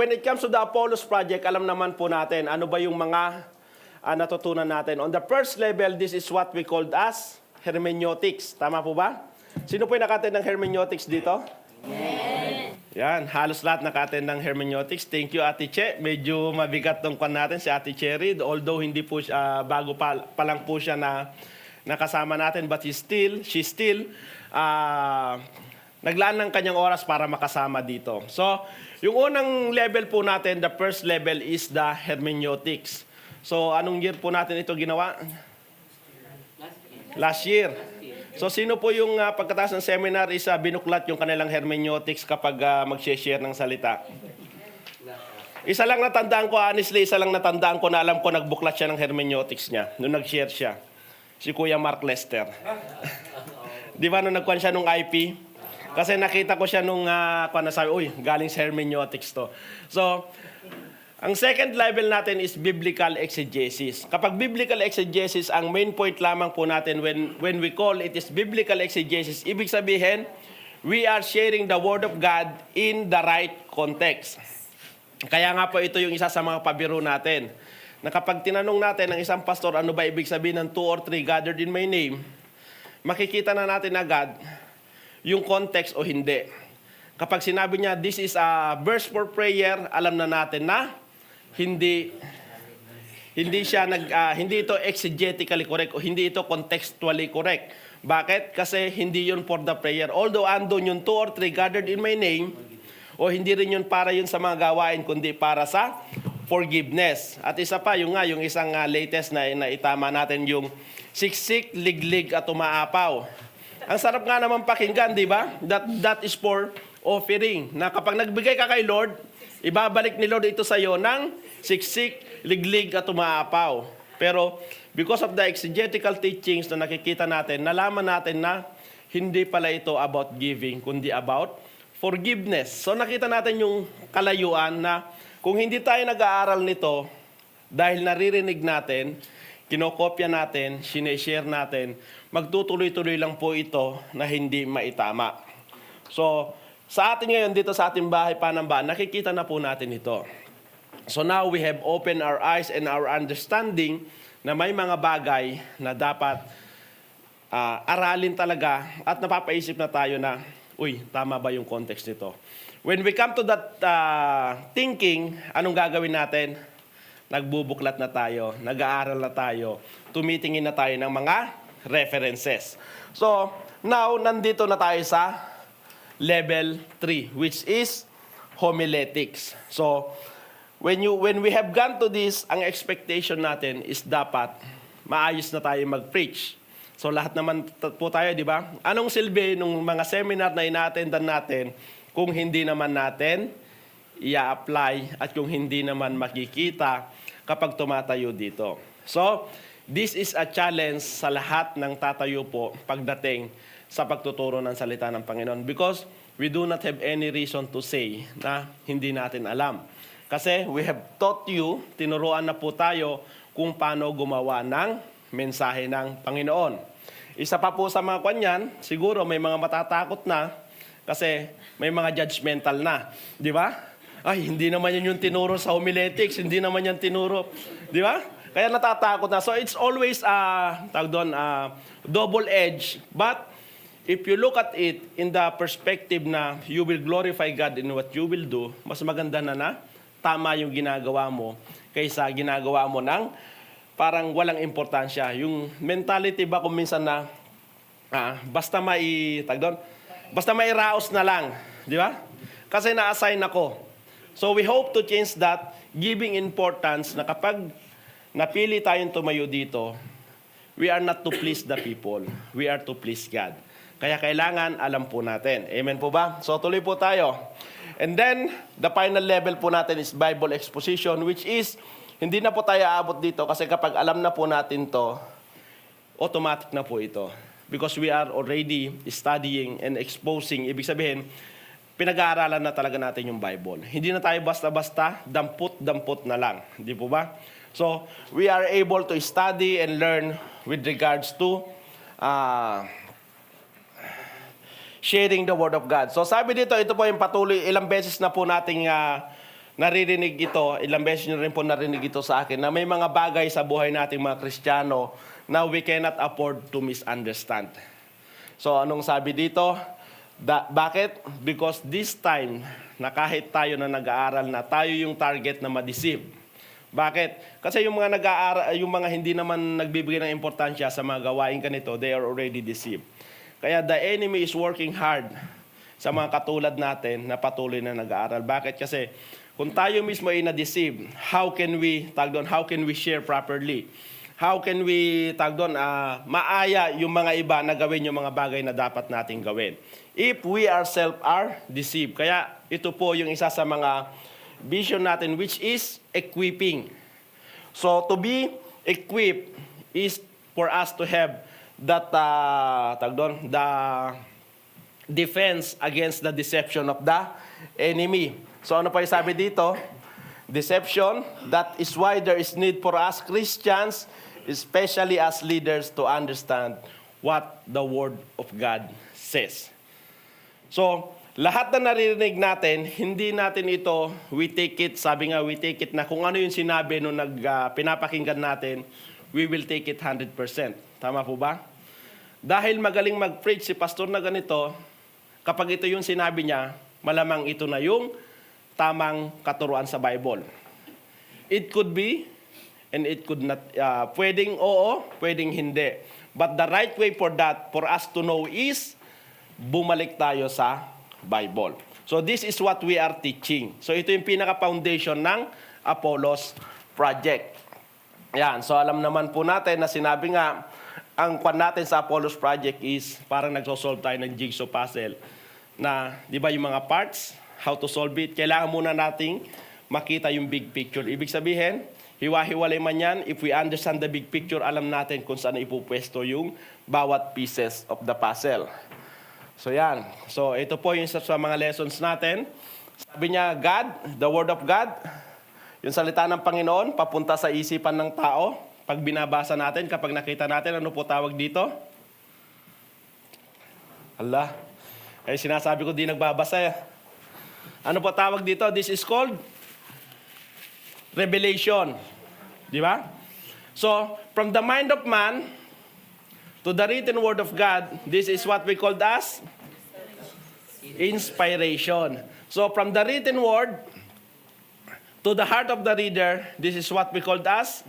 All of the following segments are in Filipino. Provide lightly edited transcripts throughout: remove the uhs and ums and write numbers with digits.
When it comes to the Apollos Project, alam naman po natin, ano ba yung mga natutunan natin. On the first level, this is what we called as hermeneutics. Tama po ba? Sino po yung naka-attend ng hermeneutics dito? Yan, halos lahat naka-attend ng hermeneutics. Thank you, Ate Che. Medyo mabigat tong kwan natin si Ate Cherry. Although hindi po siya, bago pa lang po siya na nakasama natin, but she still naglaan ng kanyang oras para makasama dito. So, yung unang level po natin, the first level is the hermeneutics. So, anong year po natin ito ginawa? Last year. So, sino po yung pagkatapos ng seminar is binuklat yung kanilang hermeneutics kapag mag-share ng salita? Isa lang natandaan ko, honestly, na alam ko nagbuklat siya ng hermeneutics niya nung nag-share siya. Si Kuya Mark Lester. Di ba nung nagkuhan siya nung IP? Kasi nakita ko siya nung sabi, uy, galing sa hermeneutics to. So, ang second level natin is biblical exegesis. Kapag biblical exegesis, ang main point lamang po natin when we call it is biblical exegesis, ibig sabihin, we are sharing the Word of God in the right context. Kaya nga po ito yung isa sa mga pabiro natin. Na kapag tinanong natin ng isang pastor, ano ba ibig sabihin ng 2 or 3 gathered in my name, makikita na natin agad yung context o hindi. Kapag sinabi niya, this is a verse for prayer, alam na natin na hindi ito exegetically correct o hindi ito contextually correct. Bakit? Kasi hindi yun for the prayer. Although andun yung 2 or 3 gathered in my name, o hindi rin yun para yun sa mga gawain, kundi para sa forgiveness. At isa pa, yung isang latest na itama natin, yung siksik, liglig at umaapaw. Ang sarap nga naman pakinggan, di ba? That is for offering. Na kapag nagbigay ka kay Lord, ibabalik ni Lord ito sa iyo ng siksik, liglig at umaapaw. Pero because of the exegetical teachings na nakikita natin, nalaman natin na hindi pala ito about giving, kundi about forgiveness. So nakita natin yung kalayuan na kung hindi tayo nag-aaral nito, dahil naririnig natin, kinokopya natin, sineshare natin, magtutuloy-tuloy lang po ito na hindi maitama. So, sa atin ngayon, dito sa ating bahay Panamba, nakikita na po natin ito. So now we have opened our eyes and our understanding na may mga bagay na dapat aralin talaga at napapaisip na tayo na, uy, tama ba yung context nito? When we come to that thinking, anong gagawin natin? Nagbubuklat na tayo, nag-aaral na tayo, tumitingin na tayo ng mga references. So, now, nandito na tayo sa level 3, which is homiletics. So, when we have gone to this, ang expectation natin is dapat maayos na tayo mag-preach. So, lahat naman po tayo, di ba? Anong silbi nung mga seminar na ina-attendan natin kung hindi naman natin i-apply at kung hindi naman makikita kapag tumatayo dito. So, this is a challenge sa lahat ng tatayo po pagdating sa pagtuturo ng salita ng Panginoon because we do not have any reason to say na hindi natin alam. Kasi we have taught you, tinuruan na po tayo kung paano gumawa ng mensahe ng Panginoon. Isa pa po sa mga kanyan, siguro may mga matatakot na kasi may mga judgmental na. Di ba? Ay, hindi naman yan yung tinuro sa homiletics, hindi naman yan tinuro. Di ba? Kaya natatakot na. So it's always double edge. But if you look at it in the perspective na you will glorify God in what you will do, mas maganda na tama yung ginagawa mo kaysa ginagawa mo ng parang walang importansya. Yung mentality ba kung minsan na basta mairaos na lang. Di ba? Kasi na-assign ako. So we hope to change that, giving importance na kapag napili tayong tumayo dito, we are not to please the people. We are to please God. Kaya kailangan alam po natin. Amen po ba? So tuloy po tayo. And then, the final level po natin is Bible exposition, which is, hindi na po tayo aabot dito kasi kapag alam na po natin to, automatic na po ito. Because we are already studying and exposing. Ibig sabihin, pinag-aaralan na talaga natin yung Bible. Hindi na tayo basta-basta, dampot-dampot na lang. Hindi po ba? So, we are able to study and learn with regards to sharing the Word of God. So, sabi dito, ito po yung patuloy, ilang beses na po nating naririnig ito, ilang beses nyo rin po narinig ito sa akin, na may mga bagay sa buhay nating mga Kristiyano na we cannot afford to misunderstand. So anong sabi dito? Bakit? Because this time, na kahit tayo na nag-aaral na, tayo yung target na ma-deceive. Bakit? Kasi yung mga nag-aaral, yung mga hindi naman nagbibigay ng importansya sa mga gawain ganito, they are already deceived. Kaya the enemy is working hard sa mga katulad natin na patuloy na nag-aaral. Bakit? Kasi kung tayo mismo ay na-deceive, how can we share properly? How can we, maaya yung mga iba na gawin yung mga bagay na dapat nating gawin? If we ourselves are deceived. Kaya ito po yung isa sa mga vision natin, which is equipping. So to be equipped is for us to have that, the defense against the deception of the enemy. So ano pa yung sabi dito? Deception, that is why there is need for us Christians, especially as leaders, to understand what the Word of God says. So, lahat na naririnig natin, hindi natin ito, we take it na kung ano yung sinabi nung pinapakinggan natin, we will take it 100%. Tama po ba? Dahil magaling mag-preach si pastor na ganito, kapag ito yung sinabi niya, malamang ito na yung tamang katuruan sa Bible. It could be, and it could not, pwedeng oo, pwedeng hindi. But the right way for us to know is, bumalik tayo sa Bible. So this is what we are teaching. So ito yung pinaka-foundation ng Apollos Project. Yan, so alam naman po natin na sinabi nga, ang kwan natin sa Apollos Project is parang nagsosolve tayo ng jigsaw puzzle na, di ba yung mga parts, how to solve it, kailangan muna nating makita yung big picture. Ibig sabihin, hiwa-hiwalay man yan, if we understand the big picture, alam natin kung saan ipupwesto yung bawat pieces of the puzzle. So yan. So ito po yung sa mga lessons natin. Sabi niya, God, the Word of God, yung salita ng Panginoon, papunta sa isipan ng tao. Pag binabasa natin, kapag nakita natin, ano po tawag dito? Allah. Eh sinasabi ko di nagbabasa eh. Ano po tawag dito? This is called revelation. Di ba? So, from the mind of man to the written word of God, this is what we call as inspiration. So, from the written word to the heart of the reader, this is what we call as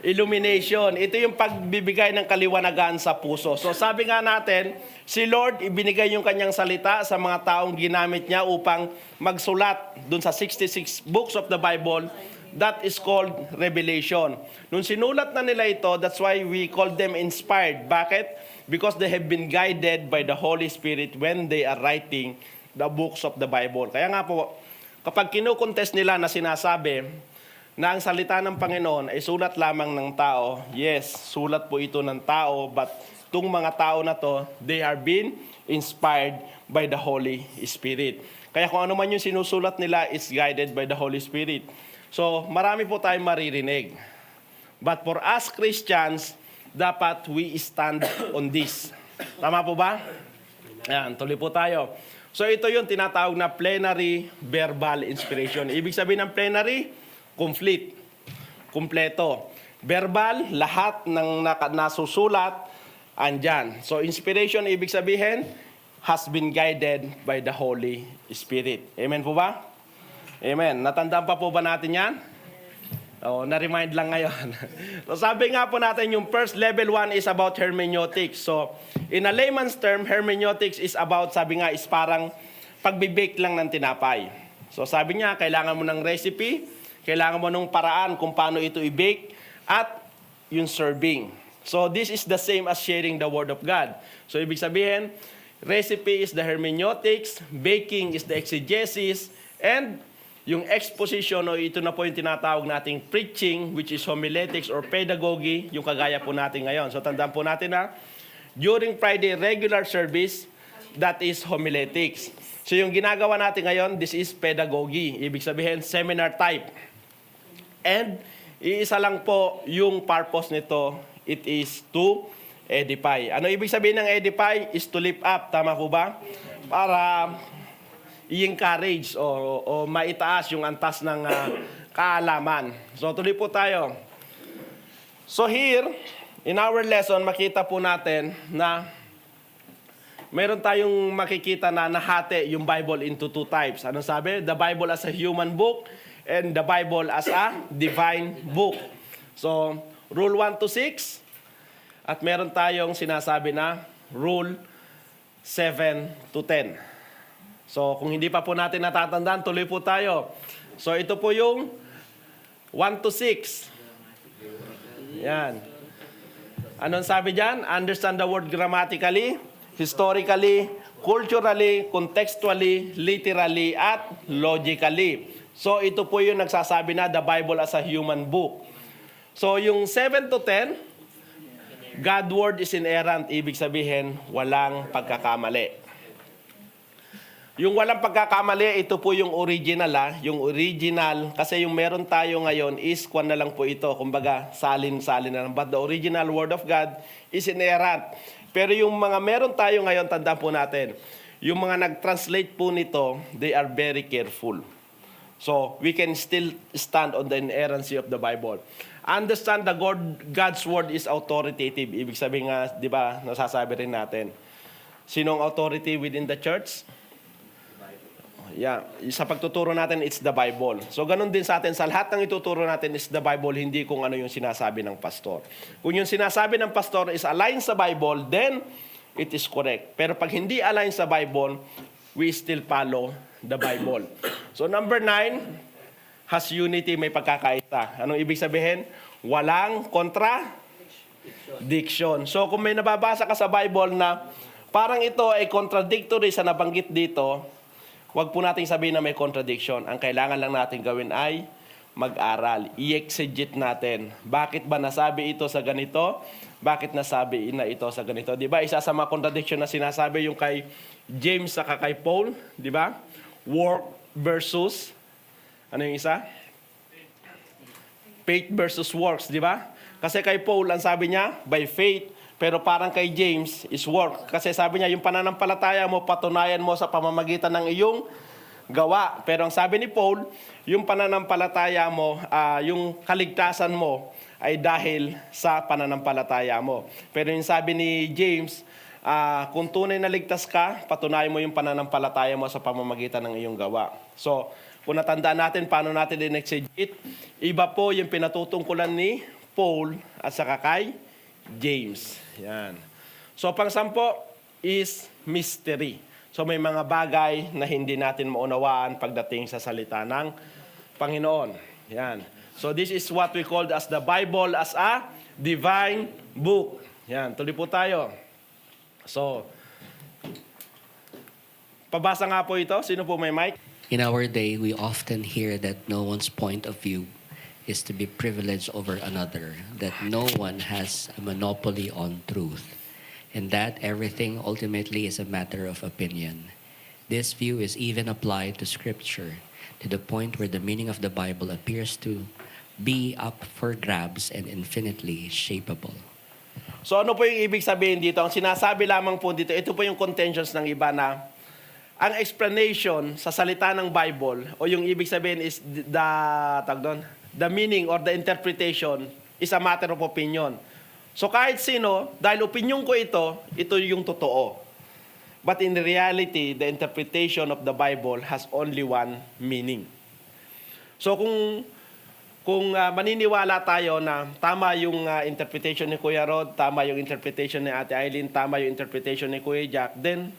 illumination. Ito yung pagbibigay ng kaliwanagan sa puso. So sabi nga natin, si Lord ibinigay yung kanyang salita sa mga taong ginamit niya upang magsulat dun sa 66 books of the Bible. That is called revelation. Nung sinulat na nila ito, that's why we call them inspired. Bakit? Because they have been guided by the Holy Spirit when they are writing the books of the Bible. Kaya nga po, kapag kinukontest nila na sinasabi na ang salita ng Panginoon ay sulat lamang ng tao, yes, sulat po ito ng tao, but itong mga tao na to, they are being inspired by the Holy Spirit. Kaya kung ano man yung sinusulat nila is guided by the Holy Spirit. So, marami po tayong maririnig. But for us Christians, dapat we stand on this. Tama po ba? Ayan, tuloy po tayo. So, ito yung tinatawag na plenary verbal inspiration. Ibig sabihin ng plenary, complete. Kumpleto. Verbal, lahat ng nasusulat, andyan. So, inspiration, ibig sabihin, has been guided by the Holy Spirit. Amen po ba? Amen. Natandaan pa po ba natin yan? O, na-remind lang ngayon. So, sabi nga po natin, yung first level 1 is about hermeneutics. So, in a layman's term, hermeneutics is about, sabi nga, is parang pagbibake lang ng tinapay. So, sabi niya, kailangan mo ng recipe, kailangan mo ng paraan kung paano ito i-bake, at yung serving. So, this is the same as sharing the Word of God. So, ibig sabihin, recipe is the hermeneutics, baking is the exegesis, and yung exposition, o ito na po yung tinatawag nating preaching, which is homiletics or pedagogy, yung kagaya po natin ngayon. So, tandaan po natin na, during Friday regular service, that is homiletics. So, yung ginagawa natin ngayon, this is pedagogy. Ibig sabihin, seminar type. And iisa lang po yung purpose nito, it is to edify. Ano ibig sabihin ng edify? Is to lift up, tama po ba? Para i-encourage o maitaas yung antas ng kaalaman. So tuloy po tayo. So here, in our lesson, makita po natin na mayroon tayong makikita na nahati yung Bible into two types. Anong sabi? The Bible as a human book and the Bible as a divine book. So, Rule 1 to 6. At meron tayong sinasabi na Rule 7 to 10. So, kung hindi pa po natin natatandaan, tuloy po tayo. So, ito po yung 1 to 6. Yan. Anong sabi dyan? Understand the word grammatically, historically, culturally, contextually, literally, at logically. So, ito po yung nagsasabi na the Bible as a human book. So, yung 7 to 10, God's word is inerrant. Ibig sabihin, walang pagkakamali. Yung walang pagkakamali, ito po yung original. Yung original, kasi yung meron tayo ngayon is, kwan na lang po ito. Kumbaga, salin-salin na lang. But the original word of God is inerrant. Pero yung mga meron tayo ngayon, tandaan po natin, yung mga nag-translate po nito, they are very careful. So, we can still stand on the inerrancy of the Bible. Understand the God's word is authoritative. Ibig sabihin nga, di ba, nasasabi rin natin. Sinong authority within the church? Yeah, sa pagtuturo natin, it's the Bible. So, ganun din sa atin. Sa lahat ng ituturo natin is the Bible, hindi kung ano yung sinasabi ng pastor. Kung yung sinasabi ng pastor is aligned sa Bible, then it is correct. Pero pag hindi aligned sa Bible, we still follow the Bible. So, number 9, has unity, may pagkakaisa. Anong ibig sabihin? Walang contradiction. So, kung may nababasa ka sa Bible na parang ito ay contradictory sa nabanggit dito, huwag po nating sabihin na may contradiction. Ang kailangan lang natin gawin ay mag-aral. I-exegete natin. Bakit ba nasabi ito sa ganito? Bakit nasabi na ito sa ganito? Di ba? Isa sa mga contradiction na sinasabi yung kay James sa kay Paul. Di ba? Work versus ano yung isa? Faith versus works, di ba? Kasi kay Paul, ang sabi niya, by faith. Pero parang kay James, is work. Kasi sabi niya, yung pananampalataya mo, patunayan mo sa pamamagitan ng iyong gawa. Pero ang sabi ni Paul, yung pananampalataya mo, yung kaligtasan mo, ay dahil sa pananampalataya mo. Pero yung sabi ni James, kung tunay na ligtas ka, patunayan mo yung pananampalataya mo sa pamamagitan ng iyong gawa. So, kung natandaan natin paano natin din-exegete, iba po yung pinatutungkulan ni Paul at saka kay James. Yan. So, pang-sampo is mystery. So, may mga bagay na hindi natin maunawaan pagdating sa salita ng Panginoon. Yan. So, this is what we call as the Bible as a divine book. Yan. Tuloy po tayo. So, pabasa nga po ito. Sino po may mic? In our day, we often hear that no one's point of view is to be privileged over another, that no one has a monopoly on truth, and that everything ultimately is a matter of opinion. This view is even applied to Scripture, to the point where the meaning of the Bible appears to be up for grabs and infinitely shapeable. So ano po yung ibig sabihin dito? Ang sinasabi lamang po dito, ito po yung contentions ng iba na ang explanation sa salita ng Bible o yung ibig sabihin is the meaning or the interpretation is a matter of opinion. So kahit sino, dahil opinion ko ito yung totoo. But in reality, the interpretation of the Bible has only one meaning. So kung maniniwala tayo na tama yung interpretation ni Kuya Rod, tama yung interpretation ni Ate Eileen, tama yung interpretation ni Kuya Jack, then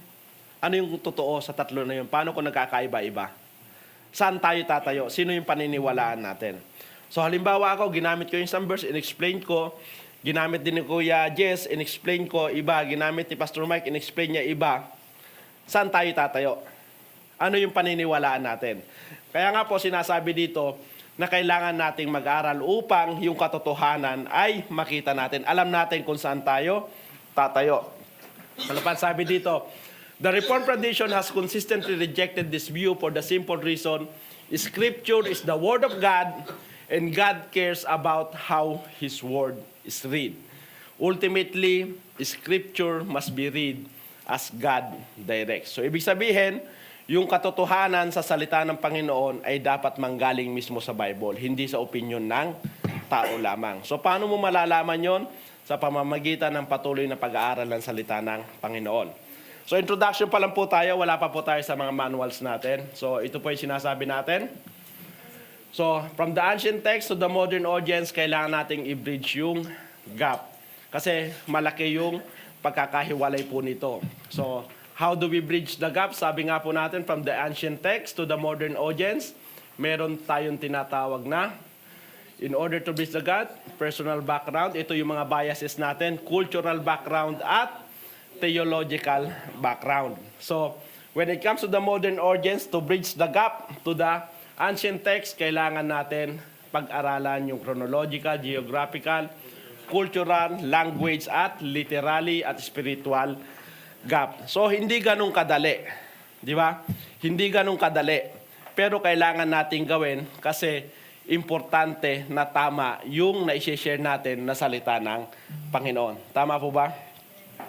ano yung totoo sa tatlo na yun? Paano kung nagkakaiba-iba? Saan tayo tatayo? Sino yung paniniwalaan natin? So halimbawa ako, ginamit ko yung isang verse, in-explain ko. Ginamit din ni Kuya Jess, in-explain ko iba. Ginamit ni Pastor Mike, in-explain niya iba. Saan tayo tatayo? Ano yung paniniwalaan natin? Kaya nga po sinasabi dito na kailangan nating mag-aral upang yung katotohanan ay makita natin. Alam natin kung saan tayo tatayo. Ano pa sabi dito? The Reformed tradition has consistently rejected this view for the simple reason, Scripture is the Word of God, and God cares about how His Word is read. Ultimately, Scripture must be read as God directs. So, ibig sabihin, yung katotohanan sa salita ng Panginoon ay dapat manggaling mismo sa Bible, hindi sa opinion ng tao lamang. So paano mo malalaman yon? Sa pamamagitan ng patuloy na pag-aaral ng salita ng Panginoon. So introduction pa lang po tayo, wala pa po tayo sa mga manuals natin. So ito po yung sinasabi natin. So from the ancient text to the modern audience, kailangan nating i-bridge yung gap. Kasi malaki yung pagkakahiwalay po nito. So how do we bridge the gap? Sabi nga po natin, from the ancient text to the modern audience, meron tayong tinatawag na in order to bridge the gap, personal background, ito yung mga biases natin, cultural background at theological background. So, when it comes to the modern audience, to bridge the gap to the ancient text, kailangan natin pag-aralan yung chronological, geographical, cultural, language, at literally at spiritual gap. So, hindi ganun kadali. Di ba? Hindi ganun kadali. Pero kailangan natin gawin kasi importante na tama yung na-share natin na salita ng Panginoon. Tama po ba?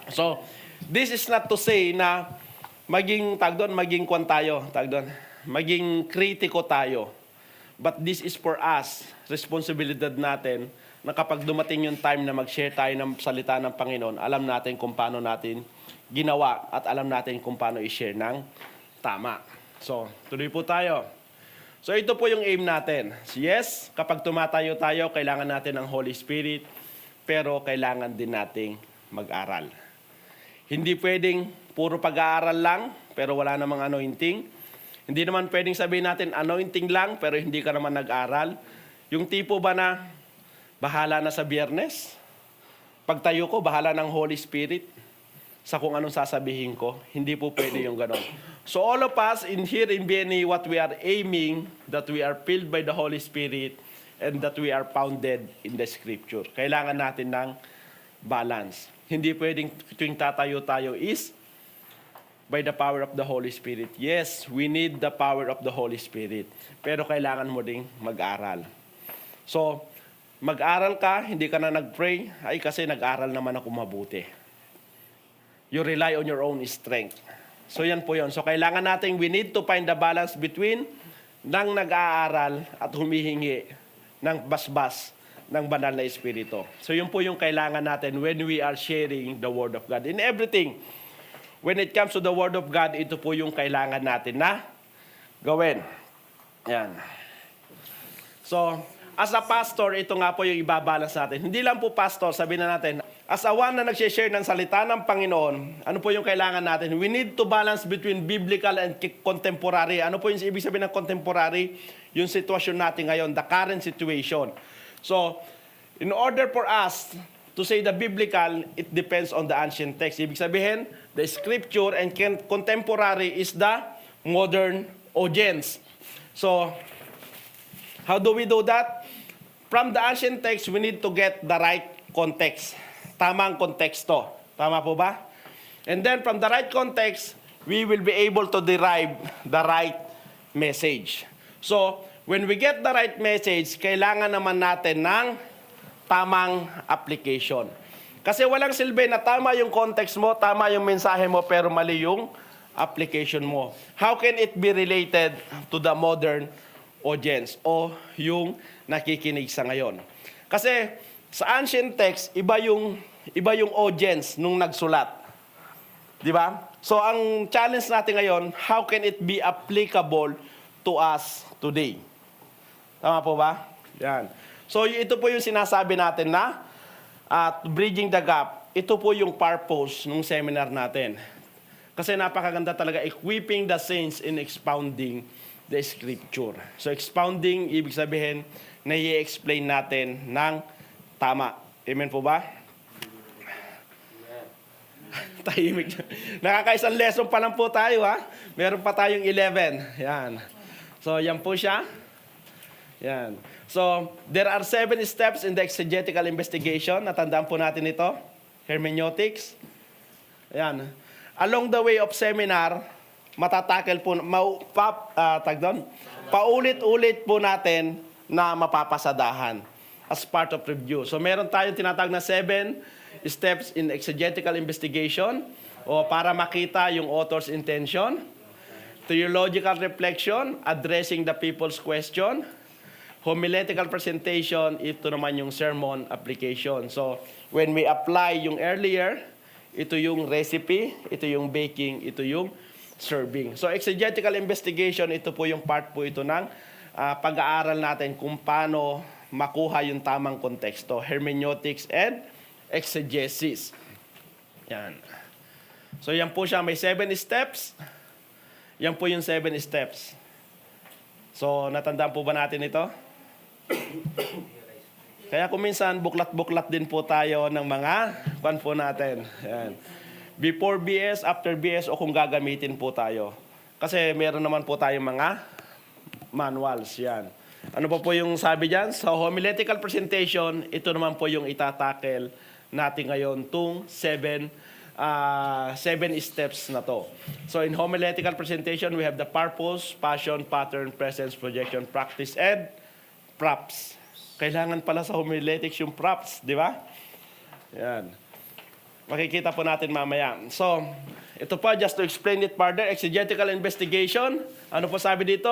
So, this is not to say na maging kwan tayo, maging kritiko tayo. But this is for us, responsibilidad natin na kapag dumating yung time na mag-share tayo ng salita ng Panginoon, alam natin kung paano natin ginawa at alam natin kung paano i-share ng tama. So, tuloy po tayo. So ito po yung aim natin. Yes, kapag tumatayo tayo, kailangan natin ng Holy Spirit, pero kailangan din nating mag-aral. Hindi pwedeng puro pag-aaral lang, pero wala namang anointing. Hindi naman pwedeng sabihin natin anointing lang, pero hindi ka naman nag-aral. Yung tipo ba na bahala na sa Biyernes? Pagtayo ko, bahala ng Holy Spirit sa kung anong sasabihin ko. Hindi po pwede yung ganon. So all of us in here in BNE, what we are aiming, that we are filled by the Holy Spirit and that we are founded in the Scripture. Kailangan natin ng balance. Hindi pwedeng tuwing tatayo tayo is by the power of the Holy Spirit. Yes, we need the power of the Holy Spirit. Pero kailangan mo ding mag-aral. So, mag-aral ka, hindi ka na nag-pray, ay kasi nag-aral naman ako mabuti. You rely on your own strength. So yan po yun. So kailangan natin, we need to find the balance between nang nag-aaral at humihingi ng basbas ng banal na Espiritu. So yun po yung kailangan natin when we are sharing the Word of God. In everything, when it comes to the Word of God, ito po yung kailangan natin na gawin. Yan. So, as a pastor, ito nga po yung ibabalance natin. Hindi lang po pastor, sabihin na natin, as a one na nag-share ng salita ng Panginoon, ano po yung kailangan natin? We need to balance between biblical and contemporary. Ano po yung ibig sabihin ng contemporary? Yung sitwasyon natin ngayon, the current situation. So, in order for us to say the biblical, it depends on the ancient text. Ibig sabihin, the scripture and contemporary is the modern audience. So, how do we do that? From the ancient text, we need to get the right context. Tamang konteksto. Tama po ba? And then from the right context, we will be able to derive the right message. So, when we get the right message, kailangan naman natin ng tamang application. Kasi walang silbi na tama yung context mo, tama yung mensahe mo, pero mali yung application mo. How can it be related to the modern audience o yung nakikinig sa ngayon? Kasi sa ancient text, iba yung audience nung nagsulat. Di ba? So ang challenge natin ngayon, how can it be applicable to us today? Tama po ba? Yan. So ito po yung sinasabi natin na bridging the gap. Ito po yung purpose ng seminar natin. Kasi napakaganda talaga equipping the saints in expounding the scripture. So expounding, ibig sabihin na i-explain natin ng tama. Amen po ba? Tahimik. Nakakaisang lesson pa lang po tayo, ha? Meron pa tayong 11. Yan. So, yan po siya. Yan. So, there are 7 steps in the exegetical investigation. Natandaan po natin ito. Hermeneutics. Yan. Along the way of seminar, matatakel po, paulit-ulit po natin na mapapasadahan as part of review. So meron tayong tinatawag na 7 steps in exegetical investigation o para makita yung author's intention. Theological reflection, addressing the people's question. Homiletical presentation, ito naman yung sermon application. So, when we apply yung earlier, ito yung recipe, ito yung baking, ito yung serving. So, exegetical investigation, ito po yung part po ito ng pag-aaral natin kung paano makuha yung tamang konteksto. Hermeneutics and exegesis. Yan. So, yan po siya. May 7 steps. Yan po yung 7 steps. So, natandaan po ba natin ito? Kaya kung minsan, buklat-buklat din po tayo ng mga kwan po natin. Yan. Before BS, after BS, o kung gagamitin po tayo. Kasi meron naman po tayong mga manuals. Yan. Ano po yung sabi dyan? Sa homiletical presentation, ito naman po yung itatakel natin ngayon, tung 7 steps na to. So in homiletical presentation, we have the purpose, passion, pattern, presence, projection, practice, and props. Kailangan pala sa homiletics yung props, di ba? Yan. Makikita po natin mamaya. So, ito pa, just to explain it further, exegetical investigation. Ano po sabi dito?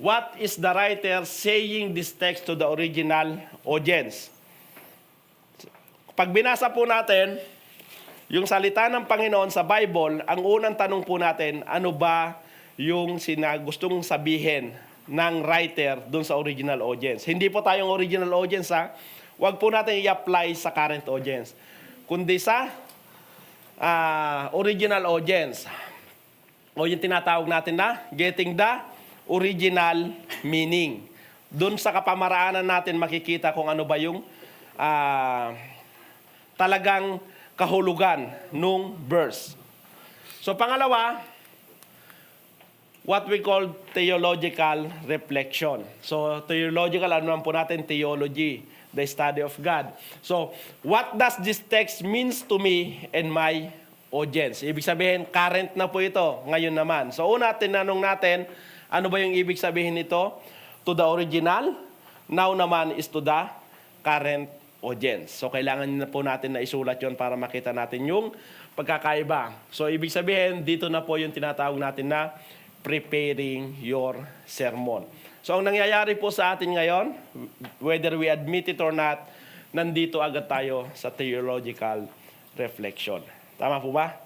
What is the writer saying this text to the original audience? Pag binasa po natin, yung salita ng Panginoon sa Bible, ang unang tanong po natin, ano ba yung gustong sabihin ng writer dun sa original audience? Hindi po tayong original audience, ha? Huwag po natin i-apply sa current audience. Kundi sa original audience. O yung tinatawag natin na getting the original meaning. Dun sa kapamaraanan natin makikita kung ano ba yung talagang kahulugan nung verse. So pangalawa, what we call theological reflection. So theological, ano naman po natin? Theology, the study of God. So what does this text means to me and my audience? Ibig sabihin, current na po ito, ngayon naman. So una, tinanong natin, ano ba yung ibig sabihin nito? To the original, now naman is to the current audience. So kailangan na po natin na isulat yon para makita natin yung pagkakaiba. So ibig sabihin, dito na po yung tinatawag natin na preparing your sermon. So ang nangyayari po sa atin ngayon, whether we admit it or not, nandito agad tayo sa theological reflection. Tama po ba?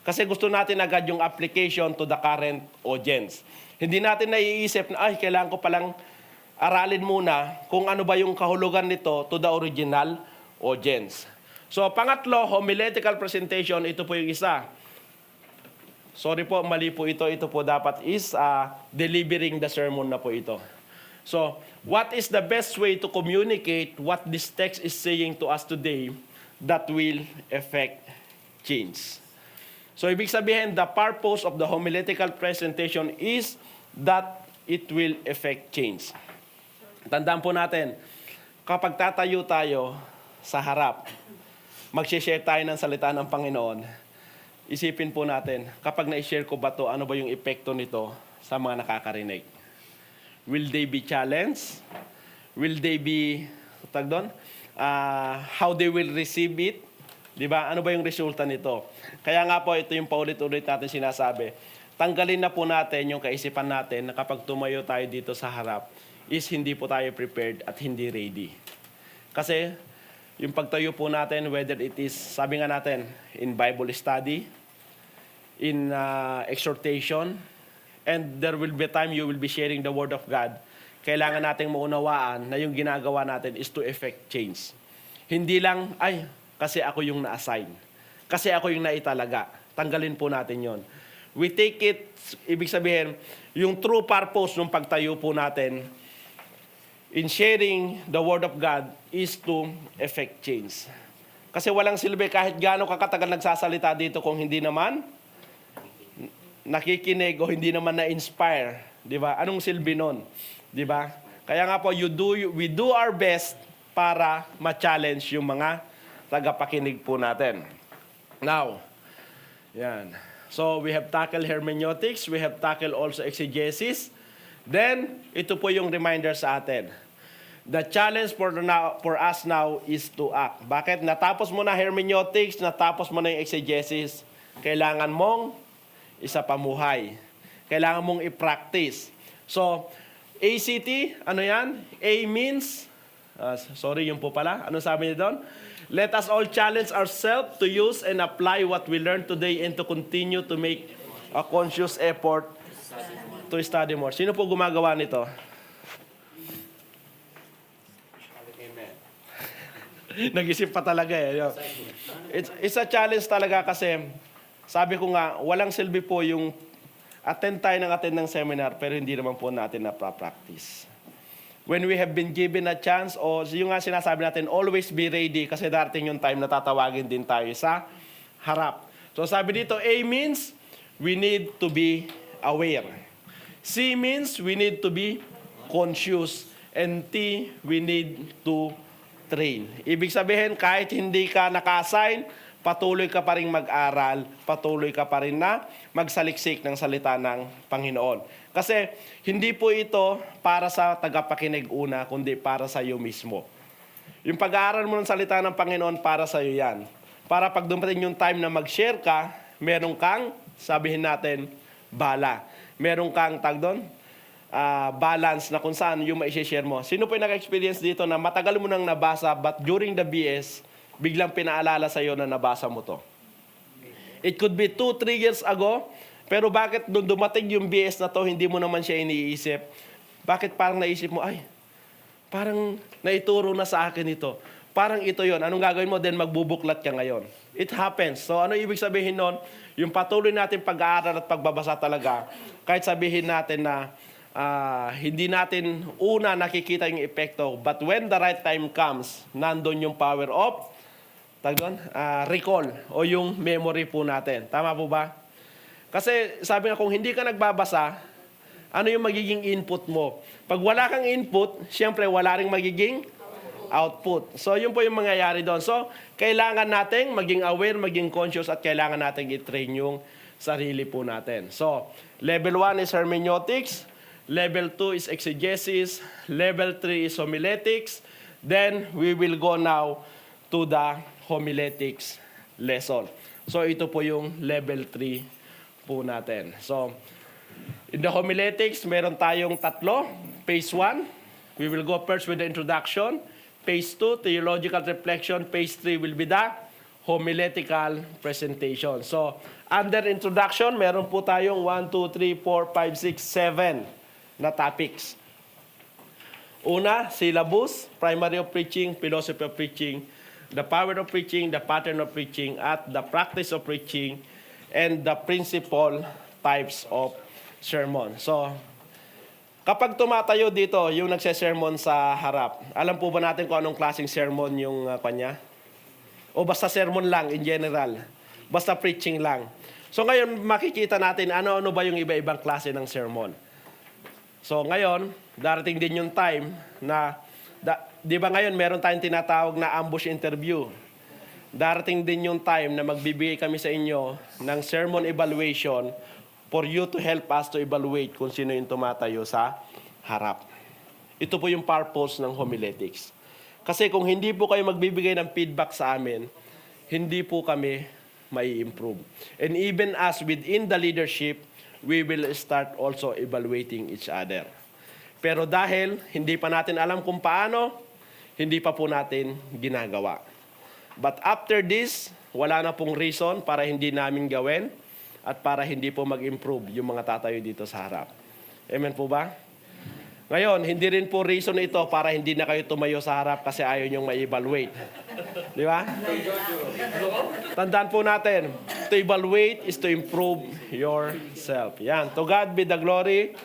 Kasi gusto natin agad yung application to the current audience. Hindi natin naiisip na, kailangan ko palang aralin muna kung ano ba yung kahulugan nito to the original audience. So pangatlo, homiletical presentation, ito po yung isa. Sorry po, mali po ito. Ito po dapat is delivering the sermon na po ito. So, what is the best way to communicate what this text is saying to us today that will affect change? So, ibig sabihin, the purpose of the homiletical presentation is that it will affect change. Tandaan po natin, kapag tatayo tayo sa harap, mag-share tayo ng salita ng Panginoon, isipin po natin, kapag na-share ko ba to, ano ba yung epekto nito sa mga nakakarinig? Will they be challenged? Will they be, how they will receive it? Diba? Ano ba yung resulta nito? Kaya nga po, ito yung paulit-ulit natin sinasabi. Tanggalin na po natin yung kaisipan natin na kapag tumayo tayo dito sa harap, is hindi po tayo prepared at hindi ready. Kasi, yung pagtayo po natin, whether it is, sabi nga natin, in Bible study, in exhortation, and there will be time you will be sharing the Word of God, kailangan nating maunawaan na yung ginagawa natin is to effect change. Hindi lang, kasi ako yung na-assign. Kasi ako yung naitalaga. Tanggalin po natin yon. We take it, ibig sabihin, yung true purpose ng pagtayo po natin in sharing the Word of God is to effect change. Kasi walang silbi kahit gaano kakatagal nagsasalita dito kung hindi naman nakikinig o hindi naman na-inspire. Di ba? Anong silbi nun? Di ba? Kaya nga po, we do our best para ma-challenge yung mga tagapakinig po natin. Now, yan. So, we have tackled hermeneutics. We have tackled also exegesis. Then, ito po yung reminder sa atin. The challenge for us now is to act. Bakit? Natapos mo na hermeneutics, natapos mo na yung exegesis, kailangan mong isa pamuhay. kailangan mong i-practice. So, ACT, ano yan? A means, sorry, yun po pala. Ano sabi niyo doon? Let us all challenge ourselves to use and apply what we learned today and to continue to make a conscious effort to study more. Sino po gumagawa nito? Nag-isip pa talaga eh. It's a challenge talaga kasi sabi ko nga, walang silbi po yung attend ng seminar pero hindi naman po natin na-practice. When we have been given a chance, o yung nga sinasabi natin, always be ready kasi darating yung time na tatawagin din tayo sa harap. So sabi dito, A means we need to be aware. C means we need to be conscious. And T, we need to train. Ibig sabihin, kahit hindi ka naka-assign, patuloy ka pa rin mag-aral, patuloy ka pa rin na magsaliksik ng salita ng Panginoon. Kasi hindi po ito para sa tagapakinig una, kundi para sa iyo mismo. Yung pag-aaral mo ng salita ng Panginoon, para sa iyo yan. Para pag dumating yung time na mag-share ka, meron kang, sabihin natin, bala. Meron kang, balance na kung saan yung ma-share mo. Sino po yung naka-experience dito na matagal mo nang nabasa, but during the BS, biglang pinaalala sa iyo na nabasa mo to? It could be 2-3 years ago, pero bakit nung dumating yung BS na to, hindi mo naman siya iniisip? Bakit parang naisip mo, ay, parang naituro na sa akin ito. Parang ito yon. Anong gagawin mo? Then magbubuklat ka ngayon. It happens. So ano ibig sabihin nun? Yung patuloy natin pag-aaral at pagbabasa talaga, kahit sabihin natin na hindi natin una nakikita yung epekto, but when the right time comes, nandun yung power of recall o yung memory po natin. Tama po ba? Kasi sabi nga, kung hindi ka nagbabasa, ano yung magiging input mo? Pag wala kang input, siyempre wala ring magiging output. So yun po yung mangyayari doon. So kailangan nating maging aware, maging conscious, at kailangan nating i-train yung sarili po natin. So level 1 is hermeneutics, level 2 is exegesis, level 3 is homiletics, then we will go now to the homiletics lesson. So ito po yung level 3 po natin. So in the homiletics, meron tayong tatlo. Phase 1, we will go first with the introduction. Phase 2, theological reflection. Phase 3 will be the homiletical presentation. So under introduction, meron po tayong 1, 2, 3, 4, 5, 6, 7 na topics. Una, syllabus, primary of preaching, philosophy of preaching, the power of preaching, the pattern of preaching, at the practice of preaching, and the principal types of sermon. So, kapag tumatayo dito yung nagse-sermon sa harap, alam po ba natin kung anong klaseng sermon yung kanya? O basta sermon lang in general? Basta preaching lang? So ngayon, makikita natin ano-ano ba yung iba-ibang klase ng sermon. So ngayon, darating din yung time na, di ba ngayon meron tayong tinatawag na ambush interview. Darating din yung time na magbibigay kami sa inyo ng sermon evaluation for you to help us to evaluate kung sino yung tumatayo sa harap. Ito po yung purpose ng homiletics. Kasi kung hindi po kayo magbibigay ng feedback sa amin, hindi po kami mai-improve. And even as within the leadership, we will start also evaluating each other. Pero dahil hindi pa natin alam kung paano, hindi pa po natin ginagawa. But after this, wala na pong reason para hindi namin gawin at para hindi po mag-improve yung mga tatayo dito sa harap. Amen po ba? Ngayon, hindi rin po reason ito para hindi na kayo tumayo sa harap kasi ayaw nyong ma-evaluate. Di ba? Tandaan po natin, to evaluate is to improve yourself. Yan. To God be the glory.